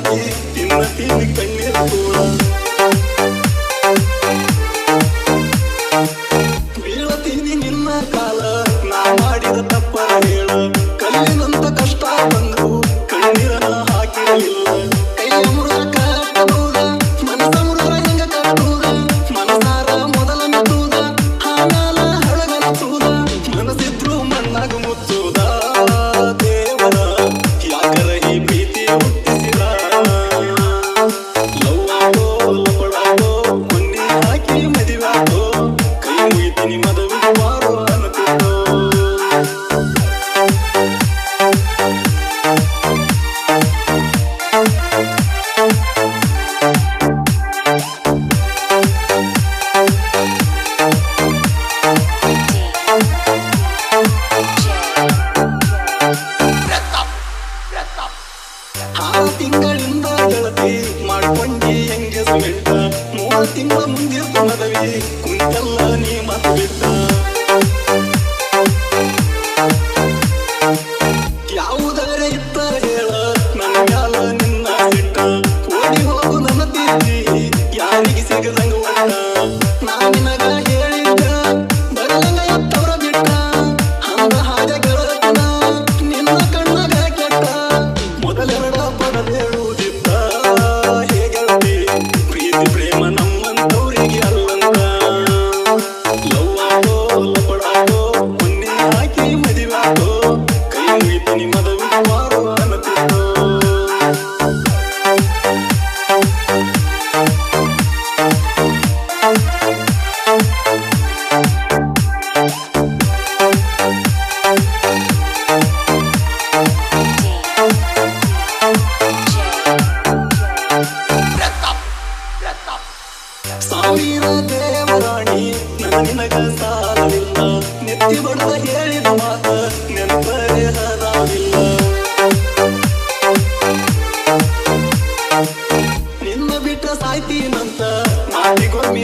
ಹಾಕಿ ತಿನ್ನತೀನಿ ಕಣ್ಣೀರ ಕೂಡ ಬೀಳತೀನಿ ನಿನ್ನ ಕಾಲ ನಾ ಮಾಡಿದ ತಪ್ಪರ ಹೇಳ ಕಲ್ಲಿನಂತ ಕಷ್ಟ ಬಂದ್ರು ಕಣ್ಣೀರನ ಹಾಕಿರಲಿಲ್ಲ ಕೈಯ ಮುರುಗ ಕಟ್ಟಬಹುದ ಮನಸ ಮುರುಗ ಹೆಂಗ ಕಟ್ಟುವುದ ಮನಸಾರ ಮೊದಲ ಮೆತ್ತುವುದ ಆಮ್ಯಾಲ ಹಳಗನ ತೂದ ಮನಸ್ಸಿದ್ರು ಮಣ್ಣಾಗ ಮುಚ್ಚುವುದ ದೇವರ ಯಾಕರ ಈ ಪ್ರೀತಿ ಹುಟ್ಟಿಸಿದ ಲವ್ ಆಗೋ ಲಪಡಾಗೋ ಮೊನ್ನೆ ಹಾಕಿ ಮದುವಾಗೋ ಕೈ ಮುಗಿತೀನಿ ಮದುವೆ ಮಾರೋ ಅನ್ನತಿದ್ದೋ ತಿಂಗಳಿಂದ ಗೆಳತಿ ಮಾಡ್ಕೊಂಡಿ ಎಂಗೇಜ್ಮೆಂಟ್ 3 ತಿಂಗಳ ಮುಂದಿರ್ತ ಮದುವೆ ಕುಂತಲ್ಲ ನೀ ಮತ್ ಬಿಟ್ಟ ಯಾವುದರ ಇತ್ತ ಹೇಳ ನನ್ನ ಮ್ಯಾಲ ನಿನ್ನ ಸಿಟ್ಟ ಓಡಿ ಹೋಗು ನನ್ನ ತಿದ್ದಿ ಯಾರಿಗೆ ಸಿಗದಂಗ ಒಟ್ಟ ನಾ ನಿನಗ ಹೇಳಿದ್ದ ಬರಲಂಗ ಎತ್ತವರ ಬಿಟ್ಟ ಹಂಗ ಹಾಗೆ ಗೆಳತನ ನಿನ್ನ ಕಣ್ಣಾಗ ಕೆಟ್ಟ ಮೊದಲೆರಡ ಪದಬೇಡುವುದಿತ್ತ ಹೇಗೆಳತಿ ಪ್ರೀತಿ ಪ್ರೇಮ ನಮ್ಮಂತವ್ರಿಗೆ ಅಲ್ಲಂತ ಲವ್ ಆಗೋ ಲಪಡಾಗೋ ಮೊನ್ನೆ ಹಾಕಿ ಮದುವಾಗೋ ಕೈ ಮುಗಿತೀನಿ ಮದುವೆ ಮಾರೋ ಅನ್ನತಿದ್ದೋ ಸಾವಿರ ದೇವರಾಣಿ ನನ್ನ ನಿನಗ ಸಾಲವಿಲ್ಲ ನೆತ್ತಿ ಬಡದ ಹೇಳಿದ ಮಾತ ನೆನಪರೆ ಹರಾವಿಲ್ಲ ನಿನ್ನ ಬಿಟ್ಟ ಸಾಯ್ತೀನಂತ ಮಾತಿಗೊಮ್ಮೆ